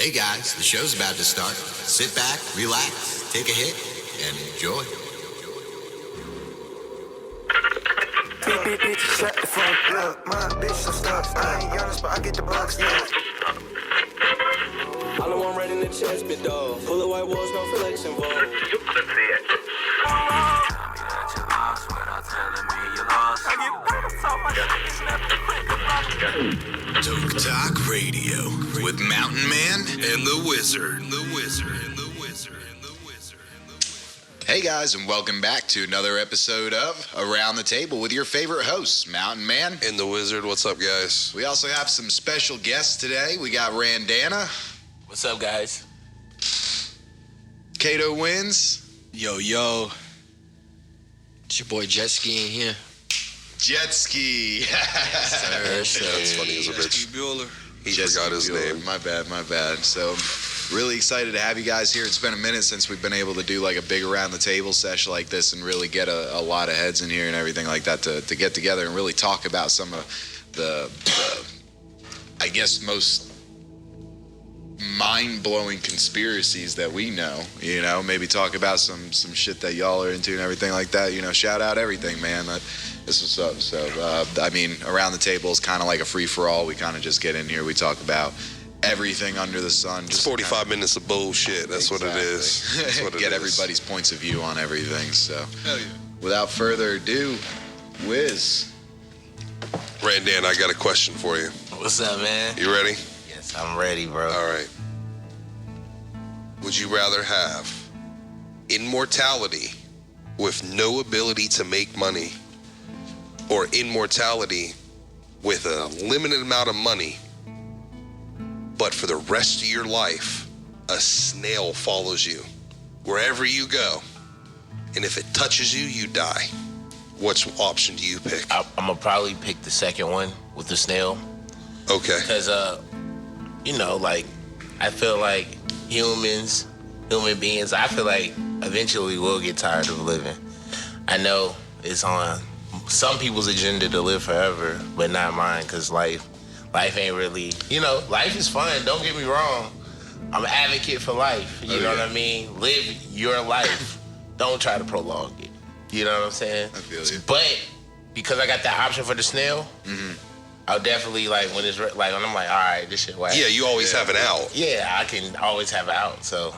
Hey guys, the show's about to start. Sit back, relax, take a hit, and enjoy. Bitch, shut the fuck up. My bitch so stuck. I ain't honest, but I get the bucks, yeah. All I want right in the chest, bit dog. Full of white walls, no flex involved. Toke Talk Radio with Mountain Man and the Wizard. Hey guys, and welcome back to another episode of Around the Table with your favorite hosts, Mountain Man and the Wizard. What's up, guys? We also have some special guests today. We got Randana. What's up, guys? Kato Wins. Yo. It's your boy Jet Ski in here. Jet Ski. That's funny as a bitch. Bueller. He forgot his name. My bad. So really excited to have you guys here. It's been a minute since we've been able to do like a big around the table session like this and really get a lot of heads in here and everything like that to get together and really talk about some of the I guess most mind-blowing conspiracies that we know, maybe talk about some shit that y'all are into and everything like that, shout out everything, man. This is up. So around the table is kind of like a free-for-all. We kind of just get in here, we talk about everything under the sun. Just 45 minutes of bullshit. That's exactly. What it is. That's what it get is. Everybody's points of view on everything. So Hell yeah. without further ado, Wiz. Randan, I got a question for you. What's up, man? You ready? Yes, I'm ready, bro. All right. Would you rather have immortality with no ability to make money, or immortality with a limited amount of money, but for the rest of your life, a snail follows you wherever you go, and if it touches you, you die? Which option do you pick? I'm gonna probably pick the second one with the snail. Okay. Because, I feel like human beings, I feel like eventually we'll get tired of living. I know it's on some people's agenda to live forever, but not mine, because life ain't really, life is fun, don't get me wrong. I'm an advocate for life, you know what I mean? Live your life. Don't try to prolong it. You know what I'm saying? I feel you. But because I got that option for the snail, I'll definitely, when it's, when I'm like, all right, this shit whack. Yeah, you always have an out. Yeah, I can always have it out, so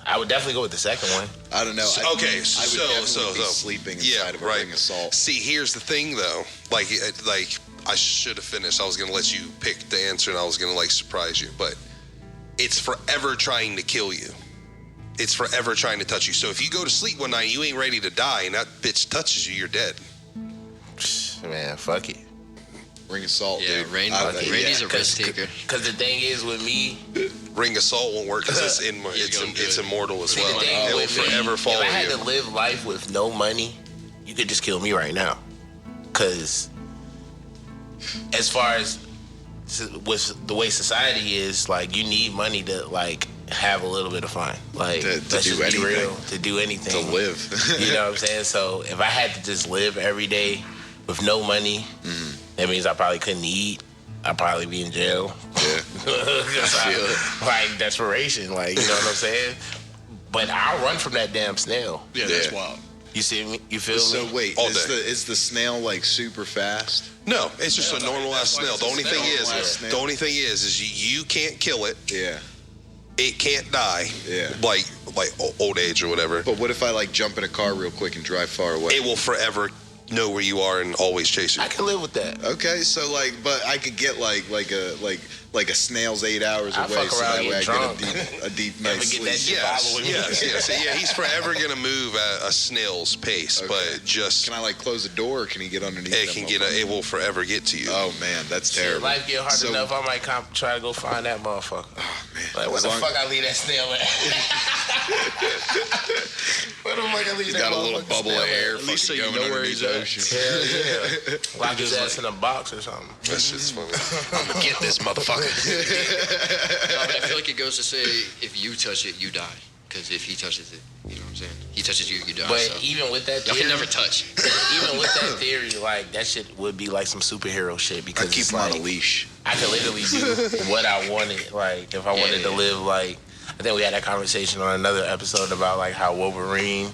I would definitely go with the second one. I don't know. So I would definitely be sleeping inside of a right. ring of salt. See, here's the thing, though. Like I should have finished. I was gonna let you pick the answer, and I was gonna surprise you. But it's forever trying to kill you. It's forever trying to touch you. So if you go to sleep one night, you ain't ready to die, and that bitch touches you, you're dead. Man, fuck it. Ring of salt, Yeah, dude. Randy's a risk taker. Because the thing is with me, Ring of Salt won't work because it's immortal as see, well. the thing It will with me, forever follow if I had you. to live life with no money, you could just kill me right now. Because as far as with the way society is, you need money to have a little bit of fun, to let's do just be anything. real, to do anything, To live. You know what I'm saying? So if I had to just live every day with no money, that means I probably couldn't eat. I'd probably be in jail. Yeah. Desperation, you know what I'm saying? But I'll run from that damn snail. Yeah, that's wild. You see me? You feel So me? wait, All is day. the snail super fast? No, it's just a normal ass that's why snail. it's The a only snail. thing is you can't kill it. Yeah. It can't die. Yeah. Like old age or whatever. But what if I jump in a car real quick and drive far away? It will forever know where you are and always chase you. I can live with that. Okay, so but I could get like a snail's 8 hours I away, fuck so around that and way I get drunk. get a deep Never night's get that sleep. shit following me. Yes. He's forever gonna move at a snail's pace, Okay. but just Can I close the door, or can he get underneath? it them can get. motherfuckers? It will forever get to you. Oh man, that's Shit, terrible. life get hard So- enough, I might try to go find that motherfucker. Oh man, Where as the long- fuck I leave that snail at? Where the fuck I leave He's that got a little motherfucking bubble snail of air. At least so fucking you going know where underneath he's the at. ocean. Hell yeah. Lock his ass in a box or something. That shit's funny. I'm gonna get this motherfucker. No, but I feel like it goes to say if you touch it, you die. Because if he touches it, you know what I'm saying? He touches you, you die. But so. even with that Y'all theory, can never touch. even with that theory, that shit would be some superhero shit I because keep it's him on a leash. I could literally do what I wanted. Like, if I wanted to live, like, I think we had that conversation on another episode about, like, how Wolverine,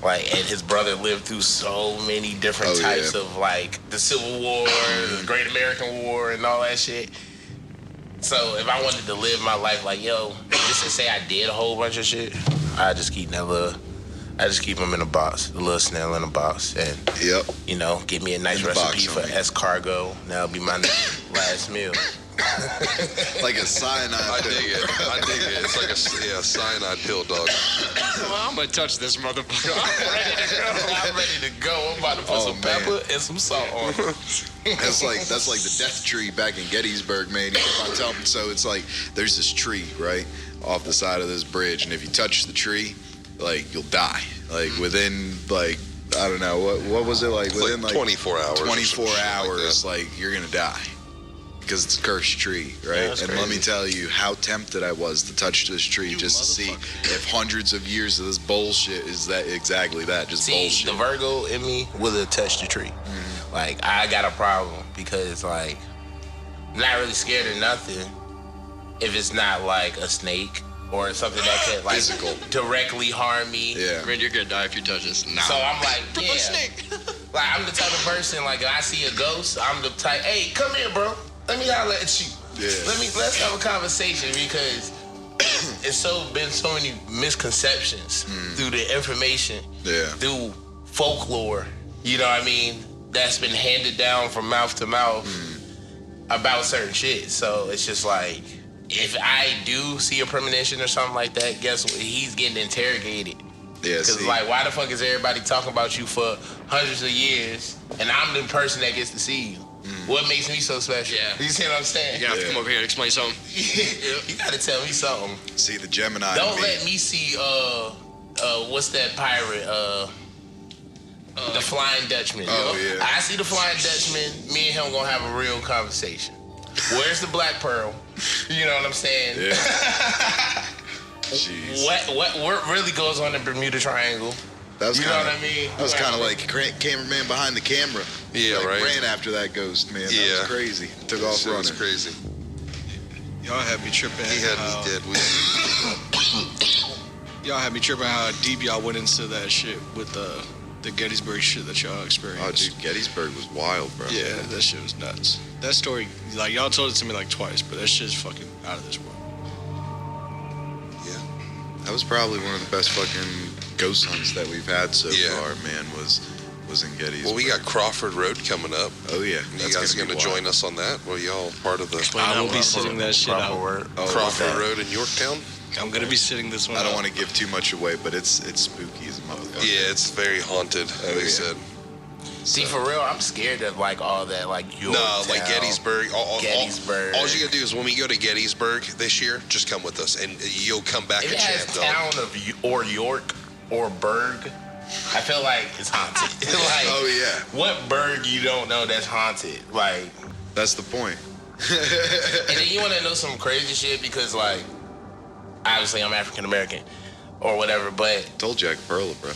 like, and his brother lived through so many different types of, like, the Civil War, the Great American War, and all that shit. So if I wanted to live my life like, yo, just to say I did a whole bunch of shit, I just keep him in a box, the little snail in a box, and you know, get me a nice recipe for escargot. That'll be my last meal. Like a cyanide. I dig it. It's like a cyanide pill, dog. Well, I'm gonna touch this motherfucker. I'm ready to go. I'm about to put some pepper and some salt on it. That's like the death tree back in Gettysburg, man. So it's like there's this tree right off the side of this bridge, and if you touch the tree, like you'll die. Like within like I don't know what was it like within like 24 hours. 24 hours, like you're gonna die. Because it's a cursed tree, right? Yeah, and crazy. let me tell you how tempted I was to touch this tree just to see if hundreds of years of this bullshit is that exactly that, just bullshit. The Virgo in me would have touched the tree. Mm-hmm. Like, I got a problem because, like, I'm not really scared of nothing if it's not like a snake or something that could like Physical. directly harm me. Yeah. Man, you're gonna die if you touch this. Nah. So I'm like, yeah. Snake. Like, I'm the type of person, like, if I see a ghost, I'm the type, hey, come here, bro. Let me holler at you. Yeah. Let's have a conversation because it's been so many misconceptions through the information, through folklore, you know what I mean, that's been handed down from mouth to mouth about certain shit. So it's just like, if I do see a premonition or something like that, guess what? He's getting interrogated. Yeah, Because, like, why the fuck is everybody talking about you for hundreds of years and I'm the person that gets to see you? What makes me so special? Yeah. You see what I'm saying? You have to come over here and explain something. You gotta tell me something. See the Gemini. Don't let me see what's that pirate? The Flying Dutchman. Oh, you know? yeah. I see the Flying Dutchman, me and him gonna have a real conversation. Where's the Black Pearl? You know what I'm saying? Yeah. Jeez. What really goes on in the Bermuda Triangle? That was You know what I mean? That was kind of like cameraman behind the camera. Yeah, like, right. Ran after that ghost, man. That Yeah. was crazy. Took off Shit was running. crazy. Y'all had me tripping. He had how, me dead. Y'all had me tripping how deep y'all went into that shit with the Gettysburg shit that y'all Oh, experienced. dude, Gettysburg was wild, bro. Yeah, that shit was nuts. That story, like, y'all told it to me like twice, but that shit's fucking out of this world. Yeah. That was probably one of the best fucking ghost hunts that we've had so Yeah. far, man, was in Gettysburg. Well, we got Crawford Road coming up. Oh, yeah. You guys going to join us on that? Well, y'all part of the I will be sitting that shit out. Crawford Road in Yorktown? I'm gonna be sitting this one I don't out. want to give too much away, but it's spooky as a motherfucker. Yeah, it's very haunted, they yeah. said. See, for real, I'm scared of like all that, like No, like Gettysburg. Gettysburg. All you gotta do is when we go to Gettysburg this year, just come with us, and you'll come back If a it has champ, dog. town of or York or Berg, I feel like it's haunted. Like, Oh, yeah. what Berg you don't know that's haunted? Like, That's the point. and then you want to know some crazy shit because, like, obviously I'm African American or whatever, but Told you I could pearl it, bro.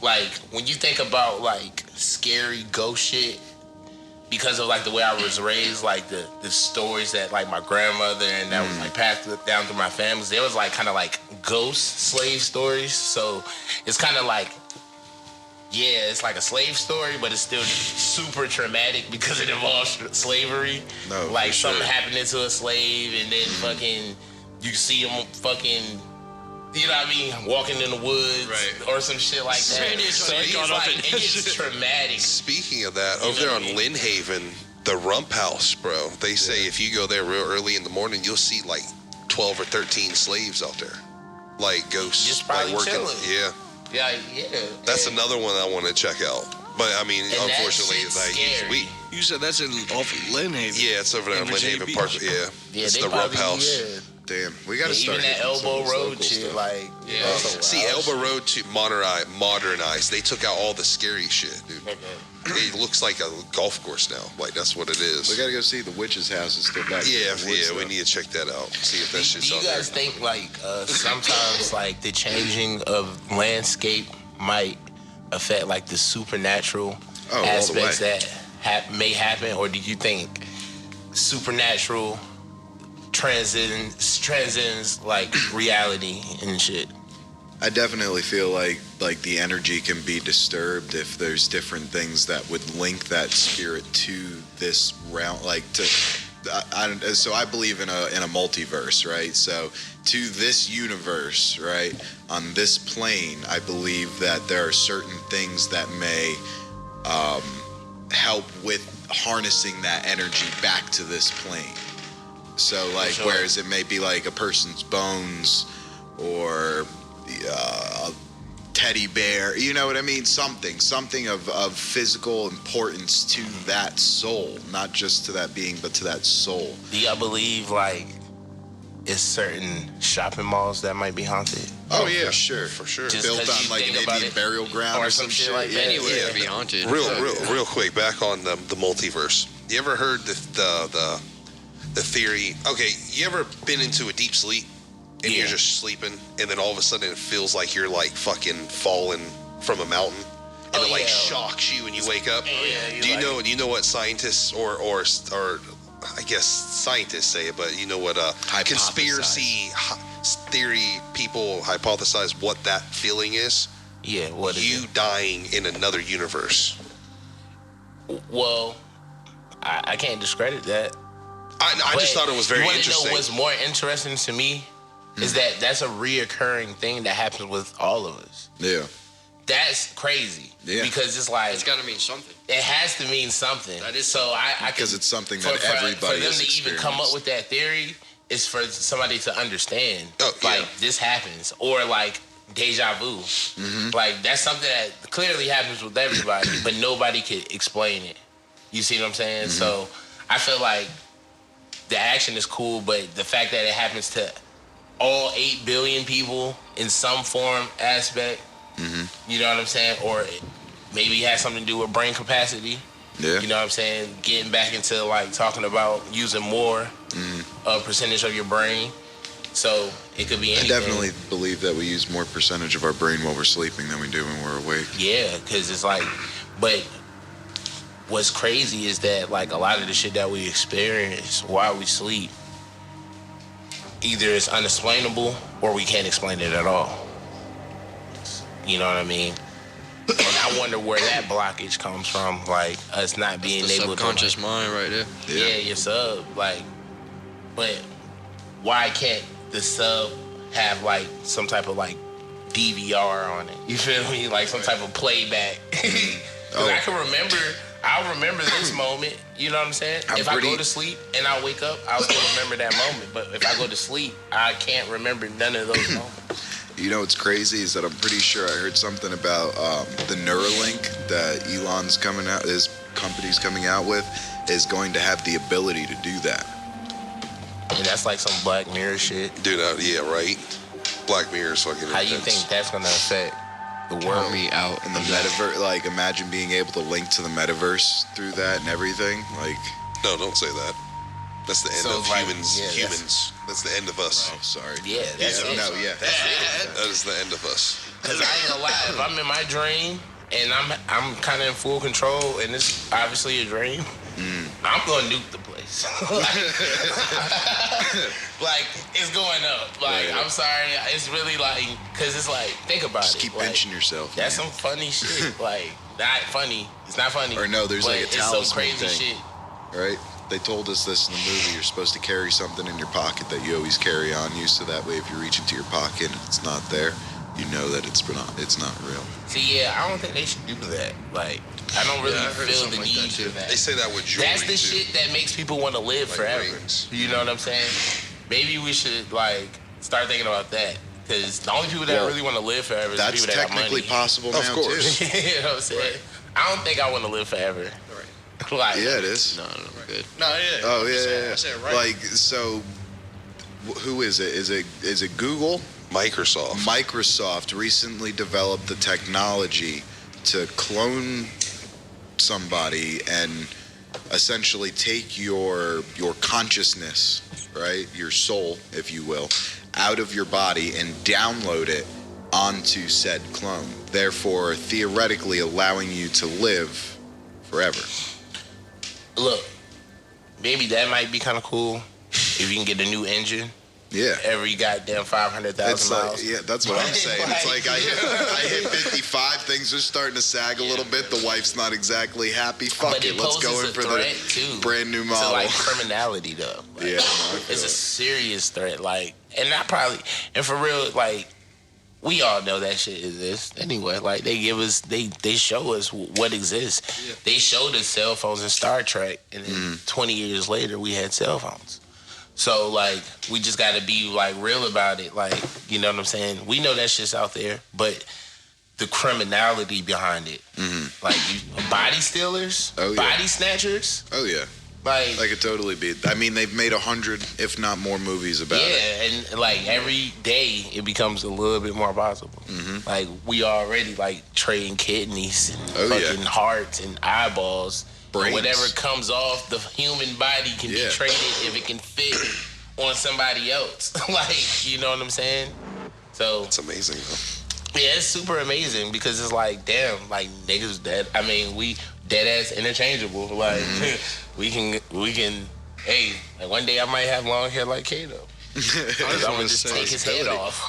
like when you think about like scary ghost shit, because of like the way I was raised, like the stories that like my grandmother and that was like passed down through my family, there was like kind of like ghost slave stories. So it's kind of like, yeah, it's like a slave story, but it's still super traumatic because it involves slavery. No, for like sure. something happening to a slave, and then fucking you see him fucking, you know what I mean, walking in the woods Right. or some shit like that. Randy and So Johnny it's got off like, in it that gets shit. traumatic. Speaking of that, over know there what on I mean? Lynn Haven, the Rump House, bro, they say if you go there real early in the morning, you'll see like 12 or 13 slaves out there. Like ghosts. Just like probably chilling. Yeah. Yeah. That's And- another one I want to check out. But I mean, And that unfortunately, shit's like scary. You said that's off of Lynn Haven. yeah, it's over there In on Lynn Virginia Haven Beach. Park. Yeah. Yeah, It's they the Rump probably, House. yeah. Damn, we got to Yeah, start even that hitting some Elbow of this Road local shit, stuff. like, Yeah. that's a See, wild Elba Road to modernized. They took out all the scary shit, dude. shit. It looks like a golf course now. Like that's what it is. We got to go see the witch's house. It's still back Yeah, there in the woods, we though. need to check that out. See if that shit's Do you out there. guys think like sometimes like the changing of landscape might affect like the supernatural Oh, all the aspects way. that may happen, or do you think supernatural transcends like reality and shit. I definitely feel like the energy can be disturbed if there's different things that would link that spirit to this realm, like to. So I believe in a multiverse, right? So to this universe, right, on this plane, I believe that there are certain things that may help with harnessing that energy back to this plane. So like, Sure. whereas it may be like a person's bones or a teddy bear, you know what I mean? Something of physical importance to that soul, not just to that being, but to that soul. Do y'all believe like it's certain shopping malls that might be haunted? Oh, yeah. for sure. For sure. Just Built 'cause on you like an think about Indian it, burial ground or some shit like that. Anywhere Yeah. to be haunted. Real quick, back on the multiverse. You ever heard the theory? Okay, you ever been into a deep sleep and Yeah. you're just sleeping, and then all of a sudden it feels like you're like fucking falling from a mountain, and Oh, it like yeah. shocks you when you wake up? Yeah, Do you know what scientists or I guess scientists say it, but you know what conspiracy theory people hypothesize what that feeling is? Yeah, what is You it? dying in another universe. Well, I can't discredit that. I just thought it was very You wanna interesting. know what's more interesting to me is that that's a reoccurring thing that happens with all of us. Yeah. That's crazy. Yeah. Because it's like It's got to mean something. it has to mean something. That is so. I Because can- it's something for- that for everybody them has to even come up experienced. with that theory is for somebody to understand. Oh, yeah. Like this happens, or like deja vu. Like that's something that clearly happens with everybody, but nobody could explain it. You see what I'm saying? So I feel like the action is cool, but the fact that it happens to all 8 billion people in some form aspect, you know what I'm saying? Or maybe it has something to do with brain capacity. Yeah. You know what I'm saying? Getting back into like talking about using more a percentage of your brain. So it could be I anything. definitely believe that we use more percentage of our brain while we're sleeping than we do when we're awake. Yeah, because it's like, but what's crazy is that like a lot of the shit that we experience while we sleep, either it's unexplainable or we can't explain it at all. You know what I mean? And I wonder where that blockage comes from, like us not being The able subconscious to. mind right there. Yeah, your sub, like, but why can't the sub have like some type of like DVR on it? You feel me? Like some type of playback. 'Cause I'll remember this moment. You know what I'm saying? If I go to sleep and I wake up, I'll still remember that moment. But if I go to sleep, I can't remember none of those moments. You know what's crazy is that I'm pretty sure I heard something about the Neuralink that Elon's coming out, his company's coming out with, is going to have the ability to do that. And that's like some Black Mirror shit. Dude, yeah, right. Black Mirror is fucking How you intense. think that's gonna affect the Count world? me out. And the metaverse, like imagine being able to link to the metaverse through that and everything. Like, No, don't say that. That's the end So of it's like, humans. yeah, that's- humans. That's the end of us. oh, sorry. Yeah, that's Yeah, it. No, yeah. That is the end of us. Cause I ain't gonna lie, if I'm in my dream and I'm kind of in full control and it's obviously a dream, I'm gonna nuke the place. like it's going up. Like Right. I'm sorry, it's really like, cause it's like think about Just it. keep like, pinching yourself. That's man. some funny shit. Like not funny. It's not funny. Or no, there's but like a it's some talisman crazy thing. shit. Right? They told us this in the movie. You're supposed to carry something in your pocket that you always carry on you, so that way if you reach into your pocket and it's not there, you know that it's not real. See, yeah, I don't think they should do that. Like I don't really Yeah, I heard feel the something like that, need too. for that. They say that with jewelry That's the too. shit that makes people want to live Like forever. rings. You know what I'm saying? Maybe we should like start thinking about that because the only people that Well, really want to live forever is the That's people that got technically money. possible Of now course. too. You know what I'm saying? I don't think I want to live forever. Like, Yeah, it is. No, good. No, yeah. Oh yeah, I yeah, said it yeah. right. Like so, who is it? Is it Google? Microsoft. Microsoft recently developed the technology to clone somebody and essentially take your consciousness, right, your soul, if you will, out of your body and download it onto said clone, therefore theoretically allowing you to live forever. look, maybe that might be kind of cool if you can get a new engine. Yeah. Every goddamn 500,000 It's miles. like, yeah, that's what I'm saying. It's like I hit 55, things are starting to sag a little bit. The wife's not exactly happy. Fuck But it, it let's go poses in a for threat, the too. brand new To model. like criminality though. Like, Yeah, no, I feel it's a it. serious threat. Like, and I probably, and for real, like, we all know that shit exists anyway. Like, they give us, they show us what exists. Yeah. They showed us cell phones in Star Trek, and then 20 years later, we had cell phones. So, like, we just got to be, like, real about it. Like, you know what I'm saying? We know that shit's out there, but the criminality behind it. Like, body stealers, Oh, yeah. body snatchers. Oh yeah, Like, I could totally be. I mean, they've made 100, if not more, movies about it. yeah, and, like, every day it becomes a little bit more possible. Like, we already, like, trading kidneys and Oh, yeah. fucking hearts and eyeballs. Brains. Whatever comes off the human body can be Yeah. traded if it can fit on somebody else. Like, you know what I'm saying? So, It's amazing, though. yeah, it's super amazing because it's like, damn, like, niggas dead. I mean, we dead ass interchangeable. Like, we can, hey, like, one day I might have long hair like Kato. I just I'm want gonna to just say, take his head off.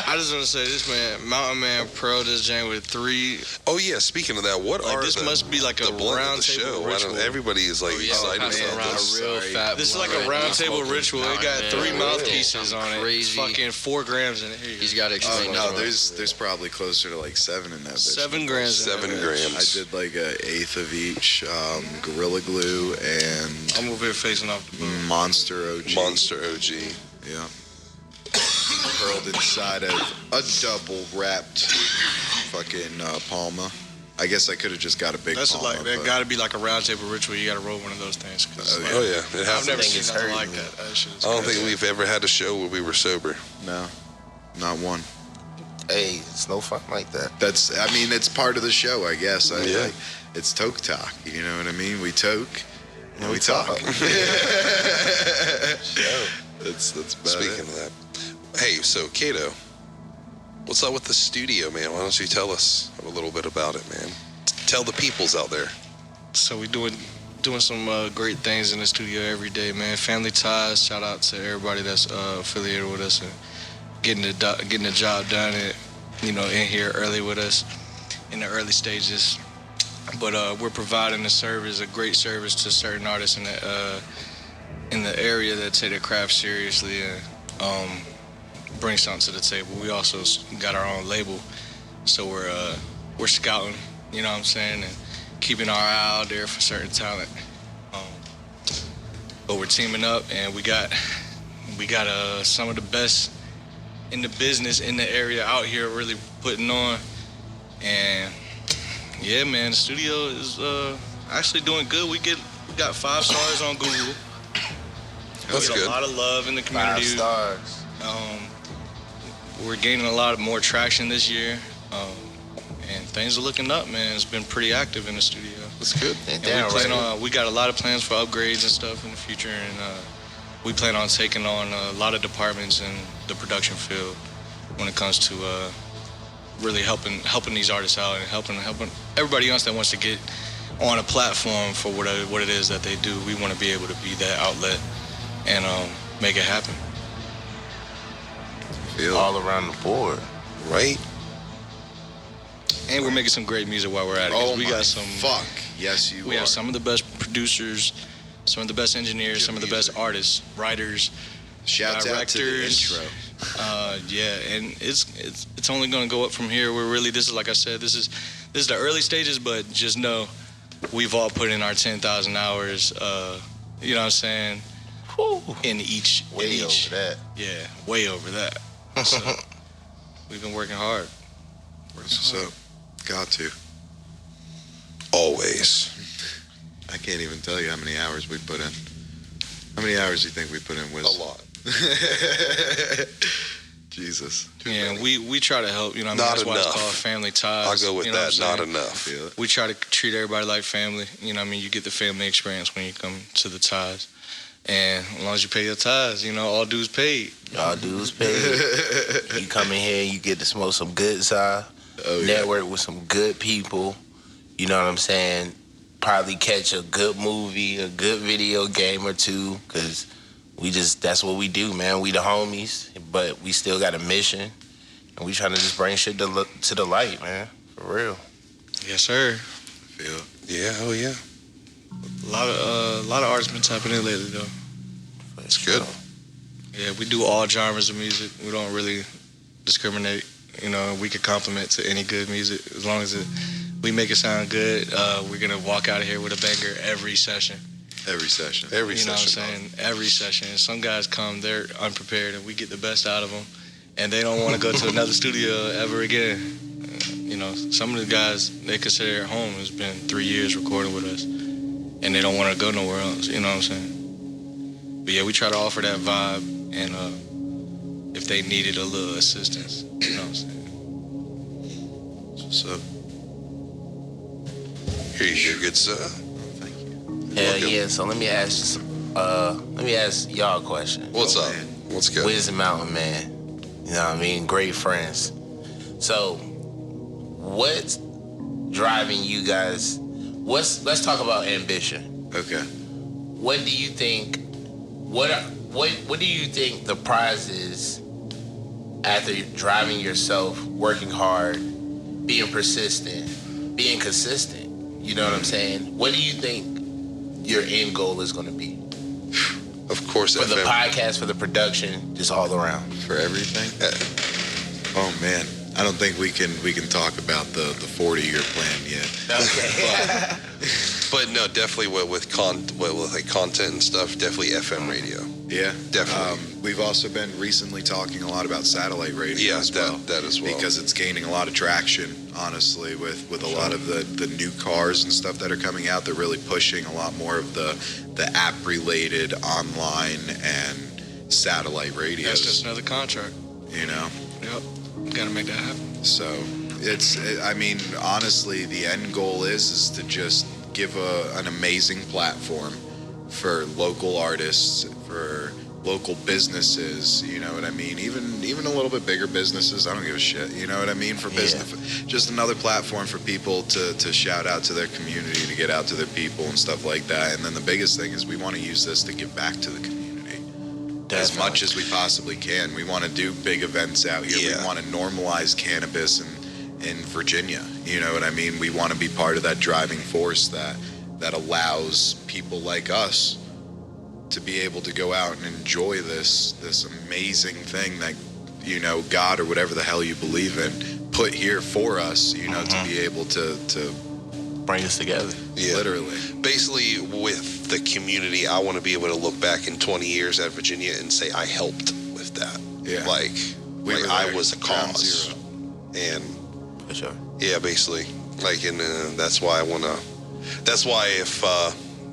I just want to say, this man, Mountain Man Pro, this jam with 3. Oh yeah, speaking of that, what Like, are this the, must be like a the blunt of round the table show? Why ritual. don't everybody is like Oh, yeah, excited pass it about around this? a real fat This is like blunt a right round now. table Smoking ritual. It Mountain got Man. 3 Yeah. mouthpieces on it. Crazy. Fucking 4 grams in it. Here you He's go. got to Oh explain no, this there's probably closer to like 7 in that bitch. 7 grams. in 7 it. grams. I did like an eighth of each Gorilla Glue and I'm over here facing off the booth. Monster OG. Monster OG. Yeah. Curled inside of a double wrapped fucking Palma. I guess I could have just got a big That's Palma. like that but- got to be like a round table ritual. You got to roll one of those things. 'Cause, Oh, like, Oh yeah, it I've happens. never think seen it's nothing hurting like me. that. That shit is I don't crazy. think we've ever had a show where we were sober. No, not one. Hey, it's no fun like that. That's, I mean, it's part of the show, I guess. Yeah. It's toke talk. You know what I mean? We toke and we talk. That's about Speaking it. of that, hey, so Kato, what's up with the studio, man? Why don't you tell us a little bit about it, man? Tell the peoples out there. So we doing some great things in the studio every day, man. Family ties. Shout out to everybody that's affiliated with us and getting the job done. And, you know, in here early with us in the early stages. But we're providing a great service to certain artists in the area that take their craft seriously and bring something to the table. We also got our own label, so we're scouting. You know what I'm saying, and keeping our eye out there for certain talent. But we're teaming up, and we got some of the best in the business in the area out here really putting on. And yeah, man, the studio is actually doing good. We got 5 stars on Google. That's we get good. a lot of love in the 5 community. stars. We're gaining a lot more traction this year. And things are looking up, man. It's been pretty active in the studio. That's good. And Damn we got a lot of plans for upgrades and stuff in the future, and we plan on taking on a lot of departments in the production field when it comes to really helping these artists out and helping everybody else that wants to get on a platform for what it is that they do. We want to be able to be that outlet and make it happen. Feel All around the board. Right? And we're making some great music while we're at it. 'cause Oh we my got some. fuck. Yes, you We are. have some of the best producers, some of the best engineers, Good some of the music. best artists, writers. Shouts out to the directors. intro. Yeah, and it's only going to go up from here. We're really, this is like I said, this is the early stages, but just know we've all put in our 10,000 hours. You know what I'm saying? In each, Way in each, over that. yeah, way over that. So we've been working hard. So, got to. Always. I can't even tell you how many hours we put in. How many hours do you think we put in, Wiz? A lot. Jesus. Yeah, and we try to help. You know, what I mean, Not that's why enough. it's called family ties. I'll go with you know that. what I'm Not saying? enough. Feel it. We try to treat everybody like family. You know what I mean? You get the family experience when you come to the ties. And as long as you pay your ties, you know, all dues paid. Y'all dudes paid. You come in here, you get to smoke some good side, Oh, yeah. network with some good people. You know what I'm saying? probably catch a good movie, a good video game or two, because that's what we do, man. We the homies, but we still got a mission, and we trying to just bring shit to the light, man, for real. Yes, sir. Feel it. Yeah, oh yeah. A lot of artists been tapping in lately, though. It's good. Yeah, we do all genres of music. We don't really discriminate. You know, we could compliment to any good music as long as we make it sound good. We're gonna walk out of here with a banger every session. Every session. Every You know what I'm session. saying? Every session. Some guys come, they're unprepared, and we get the best out of them, and they don't want to go to another studio ever again. You know, some of the guys they consider home has been 3 years recording with us, and they don't want to go nowhere else. You know what I'm saying? But yeah, we try to offer that vibe, and if they needed a little assistance, you know what I'm saying? So, Here's your good sir. thank you. Hell Welcome. yeah. So let me ask y'all a question. What's Oh, up? man. What's good? Wiz Mountain Man. You know what I mean? Great friends. So, what's driving you guys? Let's talk about ambition. Okay. What do you think? What do you think the prize is after driving yourself, working hard, being persistent, being consistent? You know what I'm saying? What do you think your end goal is going to be Of course, for the FM. podcast, for the production, just all around? For everything? Oh man, I don't think we can talk about the 40-year plan yet. Okay. But no, definitely with like content and stuff, definitely FM radio. Yeah, Definitely. We've also been recently talking a lot about satellite radio Yeah, as well. that as well. Because it's gaining a lot of traction, honestly, with a lot of the new cars and stuff that are coming out. They're really pushing a lot more of the app-related online and satellite radios. That's just another contract. You know? Yep. Gotta make that happen. So I mean, honestly, the end goal is to just give an amazing platform for local artists, for local businesses, you know what I mean? Even a little bit bigger businesses, I don't give a shit, you know what I mean? For business, just another platform for people to shout out to their community, to get out to their people and stuff like that. And then the biggest thing is we want to use this to give back to the community as much as we possibly can. We want to do big events out here. Yeah. We want to normalize cannabis in Virginia, you know what I mean? We want to be part of that driving force that allows people like us to be able to go out and enjoy this amazing thing that, you know, God or whatever the hell you believe in put here for us, you know, to be able to Bring us together. Yeah. literally. Basically, with the community, I want to be able to look back in 20 years at Virginia and say I helped with that. Yeah. Like We were I there, was a ground cause. zero. And For sure. yeah, basically, like, and that's why I wanna. That's why if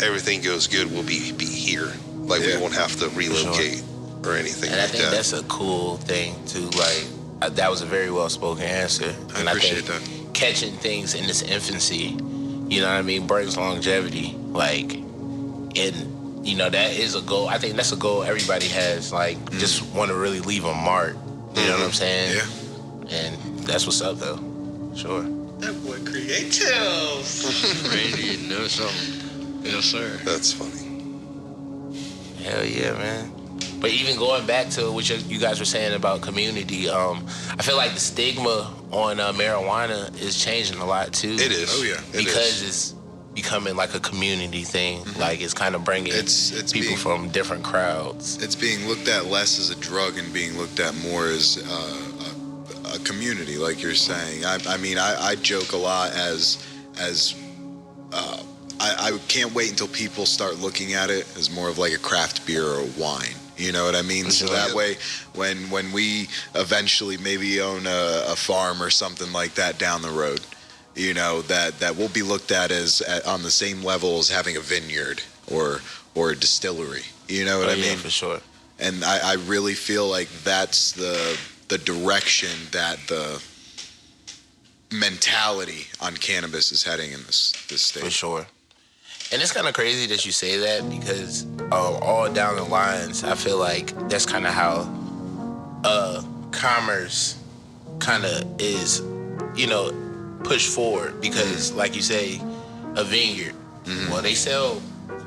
everything goes good, we'll be here. Like Yeah. we won't have to relocate or anything And I like think that. that's a cool thing too. Like that was a very well spoken answer. I And appreciate think that. catching things in its infancy, you know what I mean, brings longevity. Like, and you know that is a goal. I think that's a goal everybody has. Like, just want to really leave a mark. You know what I'm saying? Yeah. And that's what's up though. Sure. That boy creative. Randy, you know something. Yes, sir. That's funny. Hell yeah, man. But even going back to what you guys were saying about community, I feel like the stigma on marijuana is changing a lot too. It is. Oh, yeah. It Because is. it's becoming like a community thing. Like it's kind of bringing It's people being- from different crowds. It's being looked at less as a drug and being looked at more as a community, like you're saying. I mean, I joke a lot as I can't wait until people start looking at it as more of like a craft beer or a wine. You know what I mean? So that way, when we eventually maybe own a farm or something like that down the road, you know, that will be looked at as on the same level as having a vineyard or a distillery. You know what I yeah, mean? for sure. And I really feel like that's the direction that the mentality on cannabis is heading in this state. For sure. And it's kind of crazy that you say that because all down the lines, I feel like that's kind of how commerce kind of is, you know, pushed forward. Because, like you say, a vineyard, Well, they sell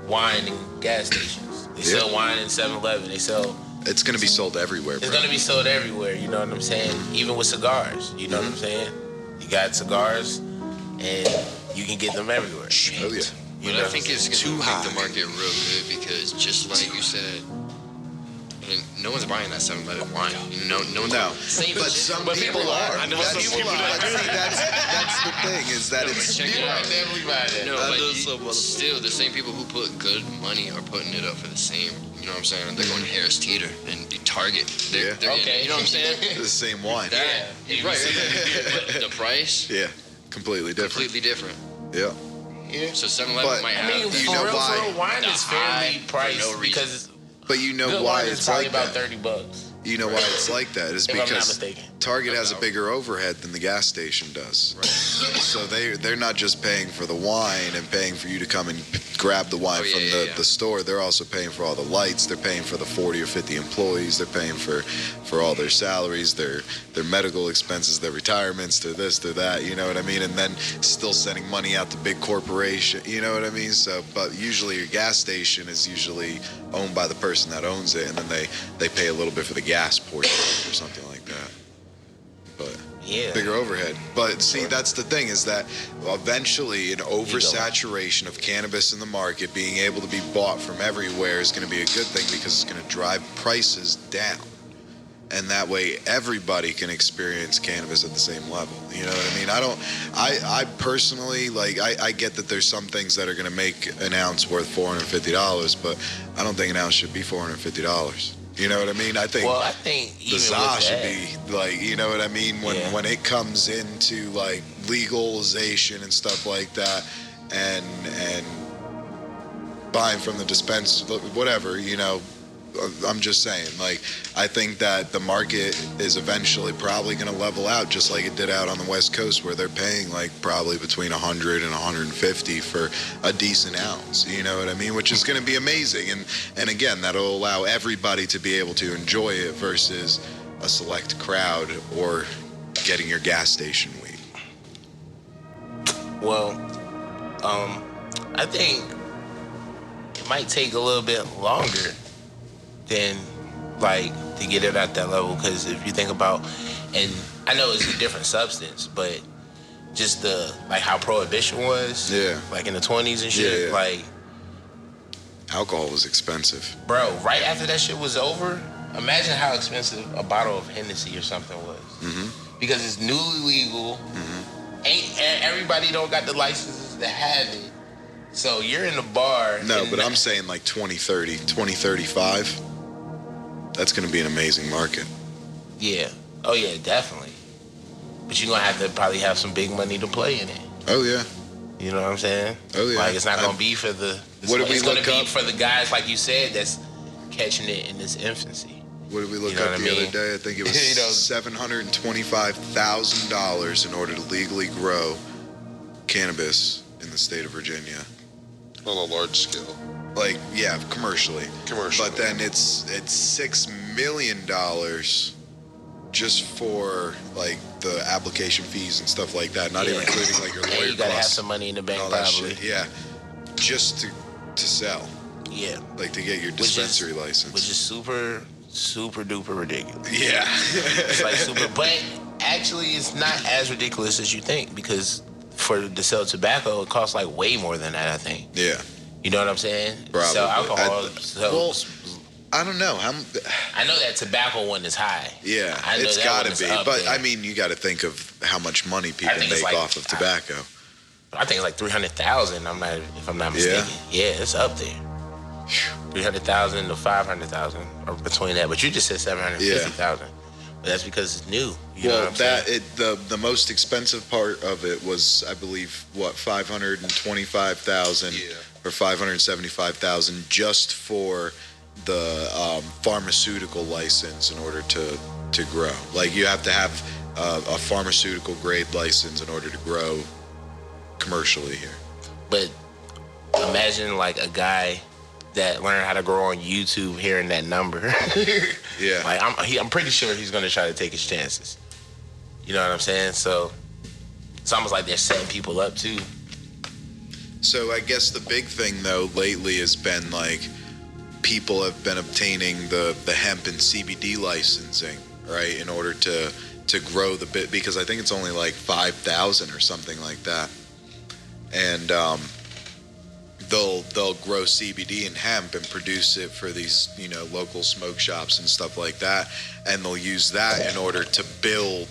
wine in gas stations. They sell wine in 7-Eleven. They sell. It's going to be sold everywhere, It's bro. gonna be sold everywhere. You know what I'm saying? Even with cigars. You know what I'm saying? You got cigars, and you can get them everywhere. Oh, yeah. But I think it's going to make the market real good because just like you said, no one's buying that 7-Eleven wine. No one's No, Same but shit. some people are. I know That's, some people are. but see, that's the thing is that it's Check it out. Definitely buy that. No, I but know some still, the same people who put good money are putting it up for the same. You know what I'm saying? They're going to Harris Teeter and Target. They're, Okay. You know what I'm saying? the same wine. That, Yeah. right. But the price, Yeah, completely different. completely different. Yeah. So 7-Eleven But, might I have. mean, You for know real, why? for real, wine The is fairly high for priced no reason. because But you know good why wine it's is probably like about that. $30. You know why it's like that is If I'm not because mistaken. Target has a bigger overhead than the gas station does. So they're not just paying for the wine and paying for you to come and grab the wine Oh, yeah, from yeah. the store. They're also paying for all the lights. They're paying for the 40 or 50 employees. They're paying for all their salaries, their medical expenses, their retirements, their this, their that. You know what I mean? And then still sending money out to big corporation. You know what I mean? So, but usually your gas station is usually owned by the person that owns it, and then they pay a little bit for the gas portion or something like that. But Yeah. bigger overhead. But see, that's the thing is that eventually an oversaturation of cannabis in the market being able to be bought from everywhere is going to be a good thing because it's going to drive prices down. And that way everybody can experience cannabis at the same level. You know what I mean? I personally, like, I get that there's some things that are going to make an ounce worth $450, but I don't think an ounce should be $450. You know what I mean? I think Well, I think the even ZA with should that, be like, you know what I mean? When it comes into like legalization and stuff like that, and buying from the dispenser, whatever, you know, I'm just saying, like, I think that the market is eventually probably going to level out just like it did out on the West Coast where they're paying like probably between 100 and 150 for a decent ounce, you know what I mean? Which is going to be amazing. And again, that'll allow everybody to be able to enjoy it versus a select crowd or getting your gas station weed. well, I think it might take a little bit longer than like to get it at that level because if you think about, and I know it's a different substance, but just the like how prohibition was, like in the 20s and shit, Yeah. like Alcohol was expensive. bro, right after that shit was over, imagine how expensive a bottle of Hennessy or something was. Because it's newly legal. Ain't everybody don't got the licenses to have it. So you're in the bar. No, and but I'm saying like 2030, 2035. That's going to be an amazing market. Yeah. Oh yeah, definitely. But you're gonna have to probably have some big money to play in it. Oh yeah. You know what I'm saying? Oh, yeah. Like it's not gonna be for the. What did we it's gonna look be up? for the guys like you said that's catching it in its infancy. What did we look You know up what I the mean? other day? I think it was You know- $725,000 in order to legally grow cannabis in the state of Virginia. On a large scale. Like, yeah, commercially. Commercially. But then it's $6 million just for like the application fees and stuff like that. Not even Yeah. including like your And lawyer you gotta have costs some money in the and bank all that probably. shit. Yeah, just to sell, Yeah. like to get your Which is- dispensary license. Which is super duper ridiculous. Yeah. It's like super, but actually it's not as ridiculous as you think because to sell tobacco it costs like way more than that. I think. Yeah. You know what I'm saying? Probably. Sell alcohol. Well, I don't know. I know that tobacco one is high. Yeah, I know it's that got one to is be. up But there. I mean, you got to think of how much money people think it's make like- off of tobacco. I think it's like 300,000. If I'm not mistaken. Yeah, it's up there. 300,000 to 500,000 or between that. But you just said 750,000. But that's because it's new. You know Well, what I'm saying? the most expensive part of it was, I believe, what, 525,000 Yeah. or 575,000 just for the pharmaceutical license in order to grow. Like you have to have a pharmaceutical grade license in order to grow commercially here. But imagine like a guy that learned how to grow on YouTube hearing that number. Yeah. Like I'm pretty sure he's gonna try to take his chances. You know what I'm saying? So it's almost like they're setting people up too. So I guess the big thing though lately has been like people have been obtaining the hemp and CBD licensing, right, in order to grow the bit, because I think it's only like 5,000 or something like that, and they'll grow CBD and hemp and produce it for these local smoke shops and stuff like that, and they'll use that in order to build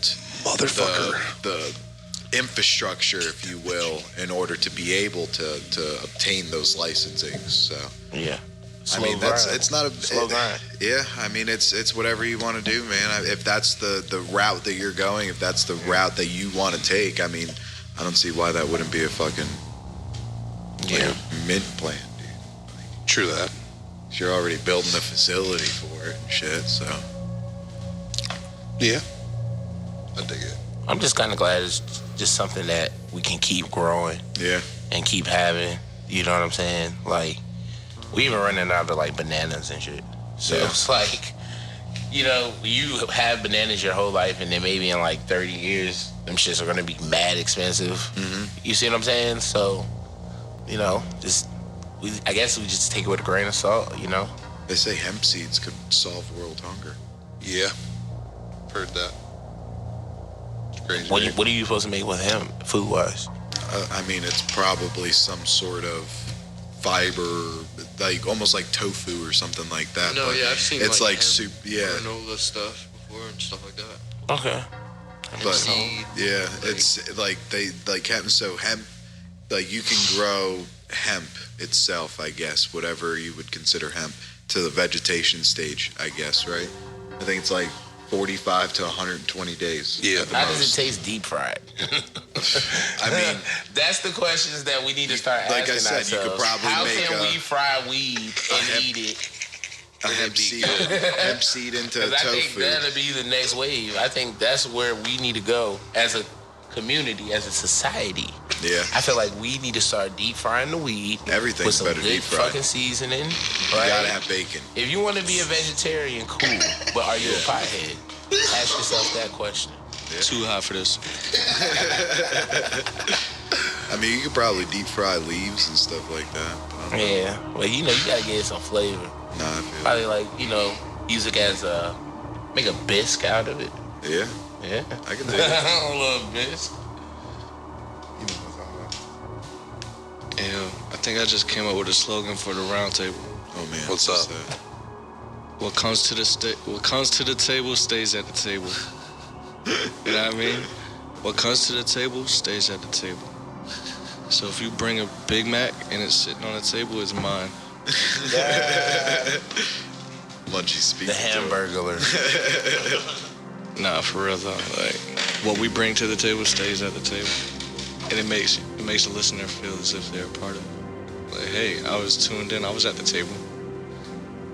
the infrastructure, if you will, in order to be able to obtain those licensings. So Yeah. it's not a slow grind. Yeah, I mean it's whatever you want to do, man. If that's the route that you're going, if that's the route that you want to take, I mean, I don't see why that wouldn't be a fucking mint plan, dude. True that. You're already building the facility for it and shit, so. Yeah. I dig it. I'm just kind of glad it's just something that we can keep growing Yeah. and keep having. You know what I'm saying? Like, we even running out of like bananas and shit. So Yeah. it's like, you have bananas your whole life, and then maybe in like 30 years, them shits are gonna be mad expensive. Mm-hmm. You see what I'm saying? So, I guess we just take it with a grain of salt. They say hemp seeds could solve world hunger. Yeah. Heard that. It's crazy. What are you supposed to make with him, food wise? I mean, it's probably some sort of fiber, like almost like tofu or something like that. No, but yeah, I've seen it's like hemp, soup. Yeah, granola stuff before and stuff like that. Okay. but Seed, yeah, like- it's like they like hemp. So hemp, like you can grow hemp itself, I guess, whatever you would consider hemp, to the vegetation stage, I guess, right? I think it's like 45 to 120 days. Yeah. at the How does most. it taste deep fried? I mean, That's the questions that we need to start Like I asking said, you could ourselves. probably How make can a- we fry weed and hemp- eat it? a hemp seed into 'Cause I think tofu. that'll be the next wave. I think that's where we need to go as a community, as a society. Yeah. I feel like we need to start deep frying the weed. Everything's with some better good deep fried. fucking seasoning. You Right? gotta have bacon. If you want to be a vegetarian, cool. But are you a pothead? Ask yourself that question. Too hot for this. I mean, you could probably deep fry leaves and stuff like that. But Yeah. Well, you gotta get some flavor. nah, I feel Probably like, use it as make a bisque out of it. yeah, Yeah. I can do it. I love bisque. Yeah, I think I just came up with a slogan for the round table. Oh man, What's up? that? What comes to the table stays at the table. You know what I mean? What comes to the table stays at the table. So if you bring a Big Mac and it's sitting on the table, it's mine. Munchie speaking. The Hamburglar. Nah, for real though. Like, what we bring to the table stays at the table, and it makes the listener feel as if they're a part of it. Like, hey, I was tuned in, I was at the table,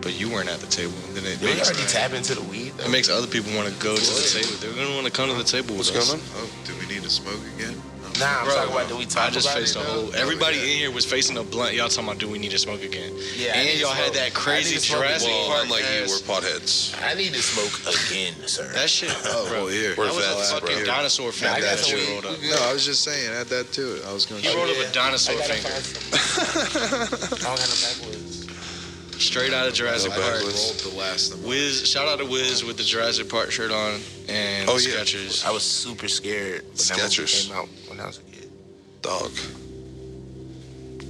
but you weren't at the table. And then it Did we makes already tap into the weed? it makes other people want to go to the table. They're gonna want to come to the table with What's us. going on? Oh, do we need to smoke again? No. Nah, I'm Bro, talking about, do we talk I just about faced it, a though? whole. Everybody in here was facing a blunt. Y'all talking about, do we need to smoke again? Yeah, I and need to y'all had smoke. that I need crazy to smoke Jurassic again. Well, Park unlike you, ass- we're potheads. I need to smoke again, sir. That shit. Oh, bro, well, here. We're that was vets, a fucking bro. dinosaur I finger got that some shit weed. rolled up. No, I was just saying, add that to it. I was gonna. He rolled up a dinosaur I gotta finger. find some. I don't got no backwoods. Straight out of Jurassic I Park. rolled the last of them. Wiz, shout out to Wiz with the Jurassic Park shirt on and Oh, yeah. Skechers. I was super scared when that movie Skechers. came out when I was a kid. Dog.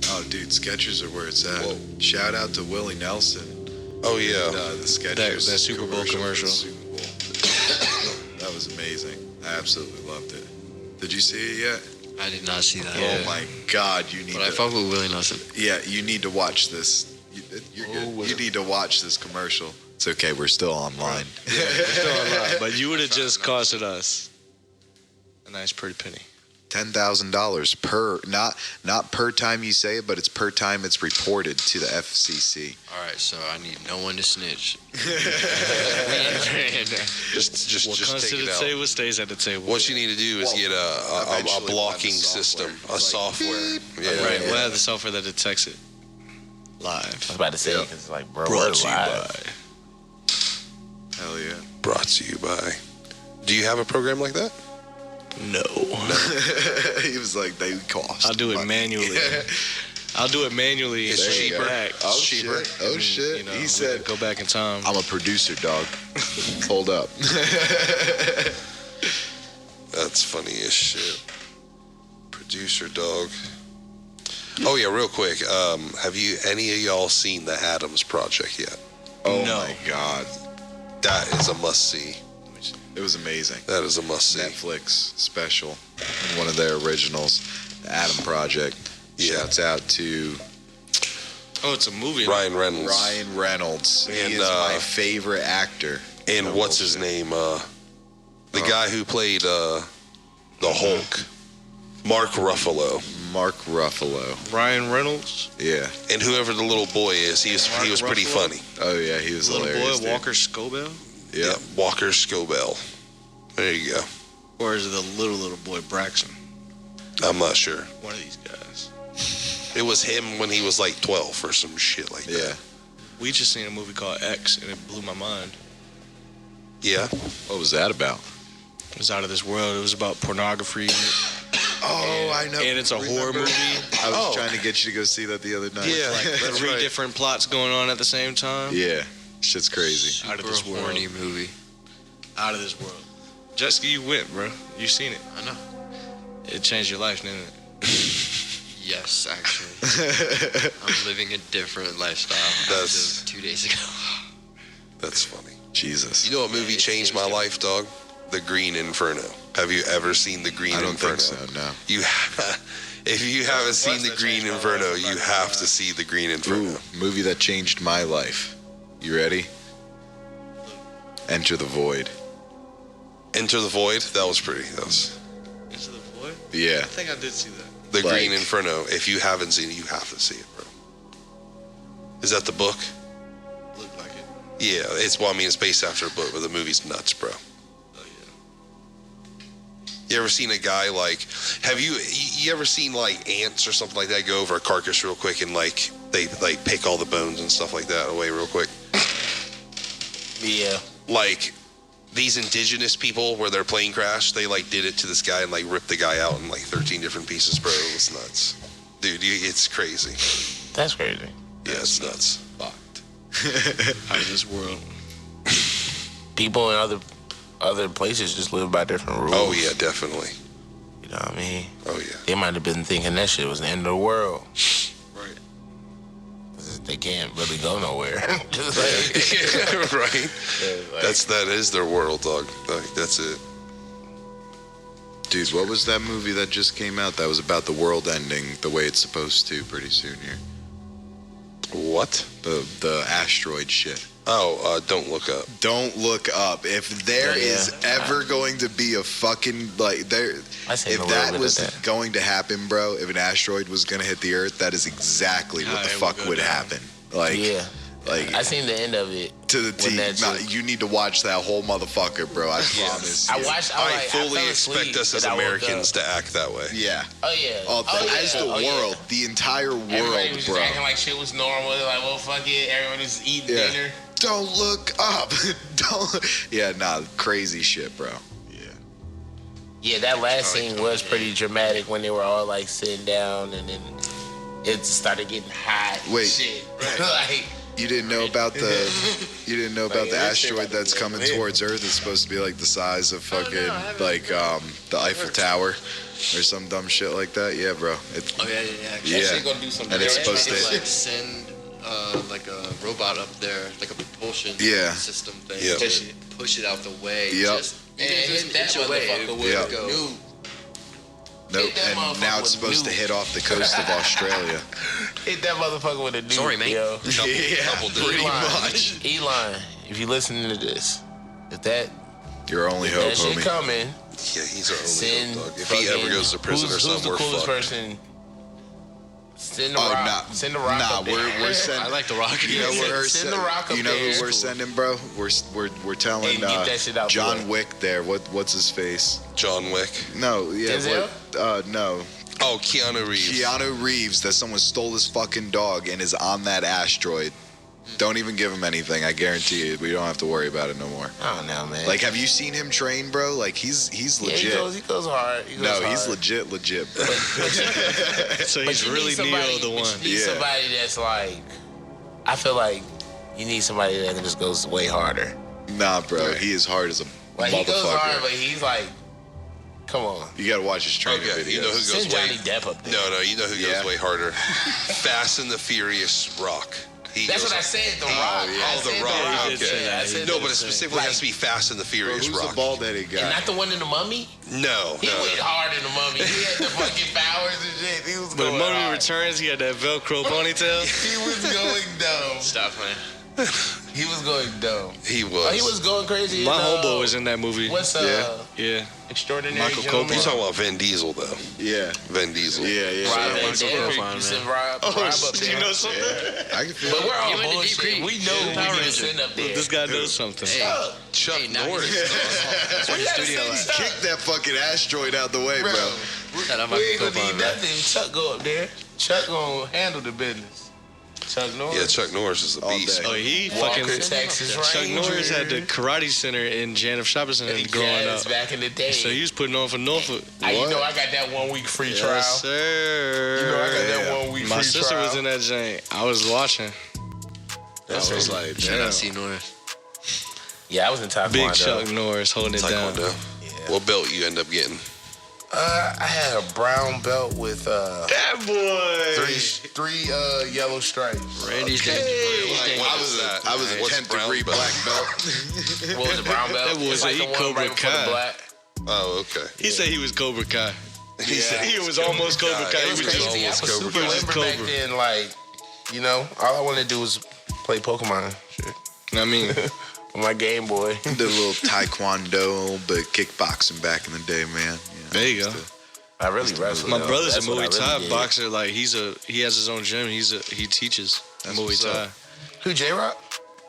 Oh, dude, Skechers are where it's at. Whoa. Shout out to Willie Nelson. Oh yeah. The Skechers. That Super Bowl for the commercial. Super Bowl. That was amazing. I absolutely loved it. Did you see it yet? I did not see that. Oh my God, you need But I to. fuck with Willie Nelson. Yeah, you need to watch this. You're good. You need to watch this commercial. It's okay. We're still online. Still alive, but you would have just costed us a nice pretty penny. $10,000 per, not per time you say it, but it's per time it's reported to the FCC. All right, so I need no one to snitch. Just What comes take to it the out. table stays at the table. What you need to do is get a eventually we'll blocking have the system, software. a software. Yeah. Right, we'll have the software that detects it live. I was about to say, Yeah. because it's like, bro, Brought we're to you live. Hell yeah. Brought to you by. Do you have a program like that? No. He was like, they cost. I'll do it money. manually. I'll do it manually. It's and cheaper. back. Oh It's cheaper. shit! Oh And, shit! you know, He we said, can go back in time. "I'm a producer, dog." Hold up. That's funny as shit. Producer dog. Oh yeah, real quick. Have you any of y'all seen the Adams Project yet? Oh No. my god, That is a must see. it was amazing. That is a must see. Netflix special, one of their originals, the Adam Project. Yeah. Shouts out to Oh, it's a movie. Ryan Reynolds. Ryan Reynolds. And, He is my favorite actor. And what's his name? The guy who played the Hulk. Mark Ruffalo. Mark Ruffalo. Ryan Reynolds. Yeah. And whoever the little boy is, he was pretty Ruffalo? funny. Oh yeah, he was Little hilarious. boy, dude. Walker Scobell. Yeah. Walker Scobell. There you go. Or is it the little boy Braxton? I'm not sure. One of these guys. It was him when he was like 12 or some shit like Yeah. that. We just seen a movie called X, and it blew my mind. Yeah. What was that about? It was out of this world. It was about pornography. Oh, I know. And it's a horror movie. I was Oh. trying to get you to go see that the other night. Yeah, that's Three right. different plots going on at the same time. Yeah. Shit's crazy. Out of this Super world. horny movie. Out of this world. Jessica, you went, bro. You seen it. I know. It changed your life, didn't it? Yes, actually. I'm living a different lifestyle That's- as of 2 days ago. That's funny. Jesus. You know what movie Yeah, changed it my was life, dog? The Green Inferno. Have you ever seen The Green I don't Inferno? think so. No. You, if you haven't seen The that Green changed my Inferno, life. you have to see The Green Inferno. Ooh, movie that changed my life. You ready? Enter the Void. Enter the Void. That was pretty. That was Into the Void? Yeah. I think I did see that. The Like- Green Inferno. If you haven't seen it, you have to see it, bro. Is that the book? Looked like it. Yeah, it's well. I mean, it's based after a book, but the movie's nuts, bro. Oh, yeah. You ever seen a guy like? Have you ever seen like ants or something like that go over a carcass real quick and like they like pick all the bones and stuff like that away real quick? Yeah. Like these indigenous people where their plane crashed, they like did it to this guy and like ripped the guy out in like 13 different pieces, bro. It was nuts, dude. It's crazy. That's crazy. Yeah, it's nuts. Fucked. Out of this world. People in other places just live by different rules. Oh yeah, definitely. You know what I mean? Oh yeah. They might have been thinking that shit was the end of the world. Right. They can't really go nowhere. Just like, Right. like, That is their world, dog. Like, that's it. Dude, what was that movie that just came out that was about the world ending the way it's supposed to pretty soon here? What? The asteroid shit. Oh, Don't Look Up. Don't look up. If there Yeah. is ever going to be a fucking like there, I seen a if little that bit was of that. going to happen, bro, if an asteroid was going to hit the Earth, that is exactly what How the it fuck would go would down. happen. Like, yeah. like I seen the end of it. to the when T. that Nah, shit- you need to watch that whole motherfucker, bro. I promise. I you. watched. I I fully fell expect asleep, us as but I woke Americans up. to act that way. Yeah. Oh yeah. Oh, as the Oh, yeah. world, the entire Everybody world, was just bro. acting like shit was normal. They're like, well, fuck it. Everybody's eating Yeah. dinner. Don't look up. Don't. Yeah, nah, crazy shit, bro. Yeah. Yeah, that last scene was pretty dramatic when they were all like sitting down and then it started getting hot. And Wait. shit. Like, You didn't know about the Like, the this shit asteroid about to that's get coming lit. towards Earth. It's supposed to be like the size of Oh, no, fucking I haven't like heard. the Eiffel Tower or some dumb shit like that. Yeah, bro. It, Oh yeah. that Yeah. shit gonna do some And it's damage. supposed They to- like send like a robot up there, like a propulsion Yeah. system thing. Yeah. To push it out the way. Yep. Just And even hit an that inch away. motherfucker It with Yeah. would go. new. nope. Hit that And now motherfucker it's supposed to with hit off the coast of Australia. Hit that motherfucker with a nuke. Sorry, mate. Yo. Couple pretty Elon, much. Elon, if you listening to this, if that Your only hope, that shit homie. coming, Yeah, he's our only send hope, dog. If he ever fucking- goes to prison or who's something, the we're coolest fucked. person? Send the Oh, rock. nah. Send the rock. Nah, up there. we're sending. I like the rock. You know Send- we're send the rock up You know there. who we're Cool. sending, bro? We're telling And get that shit out the John way. Wick there. What's his face? John Wick. No, yeah, Denzel? no. Oh, Keanu Reeves. Keanu Reeves, that someone stole his fucking dog and is on that asteroid. Don't even give him anything. I guarantee you, we don't have to worry about it no more. I don't know, man. Like, have you seen him train, bro? Like, he's yeah, legit. he goes hard. He goes No, hard. he's legit, bro. So But he's you really need somebody, Neo the but one. You need Yeah. somebody that's like, I feel like you need somebody that can just goes way harder. Nah, bro, he is hard as a Like he goes hard, motherfucker. but he's like, come on. You gotta watch his training Okay, videos. you know who goes Send way... Johnny Depp up there. No, you know who Yeah. goes way harder? Fast and the Furious Rock. That's what I said. The Rock. yeah. I Oh, The said Rock, Rock. okay. Yeah, I said No, the- but it specifically has to be Fast and the Bro, Furious who's Rock. the bald-headed guy? And not the one in the Mummy. No, He no, went no. hard in the Mummy. He had the fucking powers and shit. He was But going Mummy hard. Returns, he had that Velcro ponytail. He was going dumb. Stop playing. He was going dumb. He was. Oh, he was going crazy. My in, homeboy was in that movie. What's Yeah. Extraordinary Michael Gentleman? You're talking about Vin Diesel, though. Yeah, Vin Diesel. yeah. Rob Van Michael Dam. Profile, You man. said Rob Oh, up did there. you know something? I can feel But we're it. all You went to bullshit. Deep Creek. We know who Power we Ranger. send up there. This guy knows something. Hey, Chuck hey, now Norris. That's where the studio is. Kick that fucking asteroid out the way, bro. Shout out We ain't Michael gonna need Copon, man. nothing. Chuck go up there. Chuck gonna handle the business. Chuck Norris. Yeah, Chuck Norris is a All beast. day. Oh, he Walker, fucking. Texas Chuck Ranger. Norris had the karate center in Janif Shopping growing Yes, up. back in the day. So he was putting on for Norfolk. You know I got that 1 week free trial. Yes, sir. You know I got Yeah. that 1 week My free sister trial. was in that joint. I was watching. That's I was right. like, Shout damn. out C. Norris. Yeah, I was in Taekwondo. Big Chuck Norris holding it down. Taekwondo. Yeah. What belt you end up getting? I had a brown belt with That boy. three yellow stripes. Randy's I was a What's 10th brown degree belt? black belt. What was the brown belt? That boy It's said like he the one Cobra right before Kai. the black. Oh, okay. He said he was Cobra Kai. He said He was almost Cobra Kai. It He was was just crazy. I was almost super Cobra. limber Just back Cobra. then. Like, you know, all I wanted to do was play Pokemon. Shit. I mean, With my Game Boy. Did a little taekwondo, but kickboxing back in the day, man. You know, there you go. I really wrestled. My though. brother's That's a what I Muay really Thai did. boxer. Like he has his own gym. He teaches That's Muay what's Thai. up. Who, J-Rock?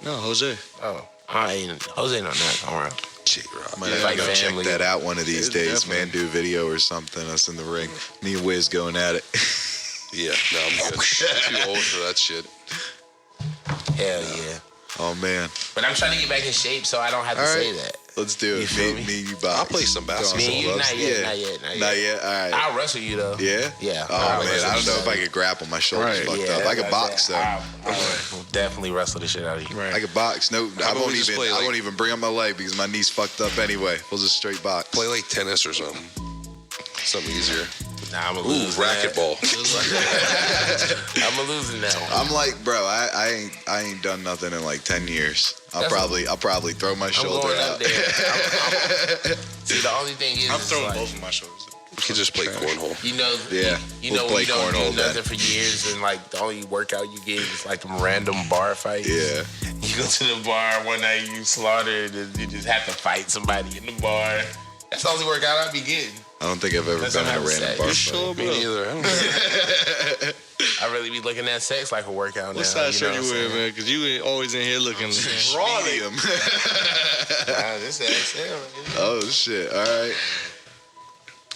No, Jose. Oh, I ain't. Jose not that around. J-Rock. Might Yeah, have like to go check family. that out one of these Yeah, days, definitely. man. Do a video or something. Us in the ring. Me and Wiz going at it. Yeah, no, I'm good. Too old for that shit. Hell yeah. Oh, man. But I'm trying to get back in shape so I don't have to All say right. that. Let's do You it. feel me? Me, you box. I'll play some basketball. Me and you, gloves. not yet, Yeah. not yet, not yet. Not yet? All right. I'll wrestle you though. Yeah? Yeah. Oh, I'll man. wrestle I don't you. know if I could grapple. My shoulder's Right. fucked up. I could box, though. I'll definitely wrestle the shit out of you. Right. I could box. No, I about won't we just even. play, I like- won't even bring up my leg because my knee's fucked up anyway. We'll just straight box. Play like tennis or something. Something easier. Nah, I'm a Ooh, lose. racquetball. I'm a losing that one. I'm like, bro, I ain't done nothing in like 10 years. I'll That's probably throw my I'm shoulder going out. up there. See, the only thing is, I'm is throwing like, both of my shoulders. We could just play cornhole. You know, Yeah, you we'll know, play we don't cornhole do then. nothing for years, and like the only workout you get is like them random bar fights. Yeah. You go to the bar one night, you slaughtered, and you just have to fight somebody in the bar. That's the only workout I be getting. I don't think I've ever That's been in what a I would random say. bar You fight. sure, Me bro? neither. I don't know. I really be looking at sex like a workout now. What size shirt you know what I'm wearing, saying? man? Because you ain't always in here looking Medium. Nah, this XL. Man. Oh shit! All right,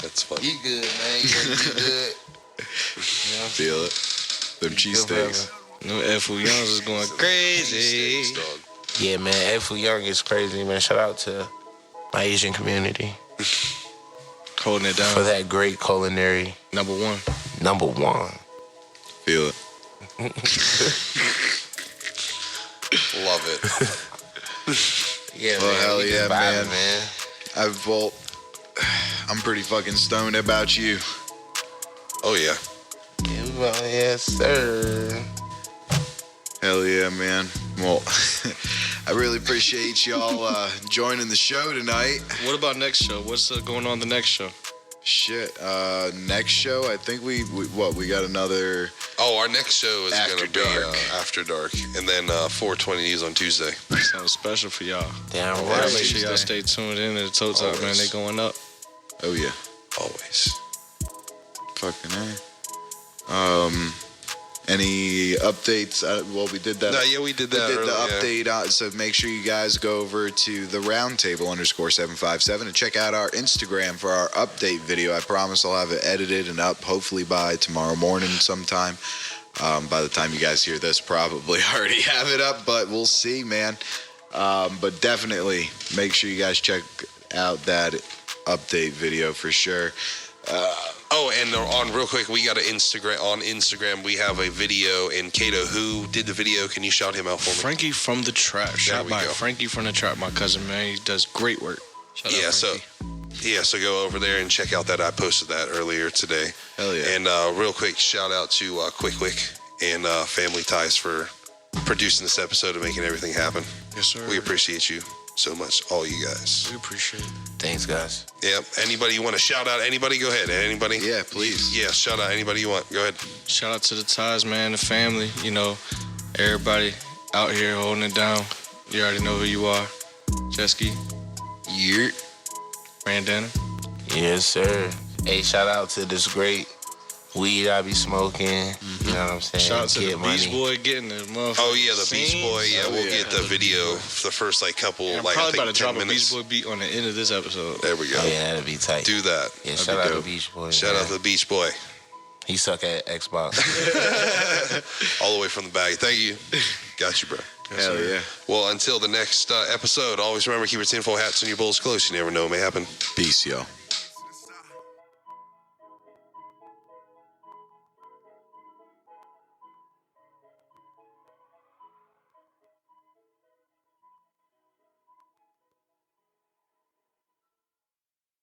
That's funny. You good, man? You good? feel it. Them cheesesteaks. No F.U. Youngs is going crazy. Steaks, dog. Yeah, man. F.U. Young is crazy, man. Shout out to my Asian community Holding it for down. that great culinary Number one. number one. Feel it. Love it. Yeah, Well, man. hell we just yeah, vibing, man. I'm pretty fucking stoned about you. Oh yeah. Yeah, well, yes, sir. Hell yeah, man. Well, I really appreciate y'all joining the show tonight. What about next show? What's going on the next show? Shit. Next show, I think we got another. Oh, our next show is After gonna be Dark. After Dark, and then 420 News on Tuesday. Something special for y'all. Damn Yeah, Make right. sure y'all Tuesday. stay tuned in to the Toe Talk, man. Always. They going up. Oh yeah. Always. Fucking A. Any updates? Well, we did that. No, yeah, we did We that. did the earlier, yeah. update, so make sure you guys go over to the roundtable _757 and check out our Instagram for our update video. I promise I'll have it edited and up hopefully by tomorrow morning sometime. By the time you guys hear this, probably already have it up, but we'll see, man. But definitely make sure you guys check out that update video for sure. And on real quick, we got an Instagram. We have a video. And Kato, who did the video? Can you shout him out for me? Frankie from the Trap. Shot by go. Frankie from the Trap, my cousin, man. He does great work. Shout out, So go over there and check out that. I posted that earlier today. Hell yeah. And real quick, shout out to Quick and Family Ties for producing this episode and making everything happen. Yes, sir. We appreciate you so much, all you guys. We appreciate it. Thanks, guys. Yep. Anybody you want to shout out? Anybody? Go ahead. Anybody? Yeah, please. Yeah, shout out anybody you want. Go ahead. Shout out to the Ties, man, the family. You know, everybody out here holding it down. You already know who you are. Jesky, Yeah. Brandana. Yes, sir. Hey, shout out to this great weed I be smoking. You know what I'm saying? Shout out to Get the Beach money. Boy getting the motherfucker. Oh yeah, the Beach scenes. Boy. Yeah, Oh, we'll yeah. get the video, the first couple, I'm I probably think about to 10 drop minutes. a Beach Boy beat on the end of this episode. There we go. Oh, yeah, that'd be tight. Do that. Yeah, That'd shout be out to dope. Beach Boy. Shout out to the Beach Boy, He suck at Xbox. all the way from the bag. Thank you. Got you, bro. Hell yeah. Well, until the next episode, always remember, keep your tinfoil hats and your bowls close. You never know what may happen. Peace, y'all.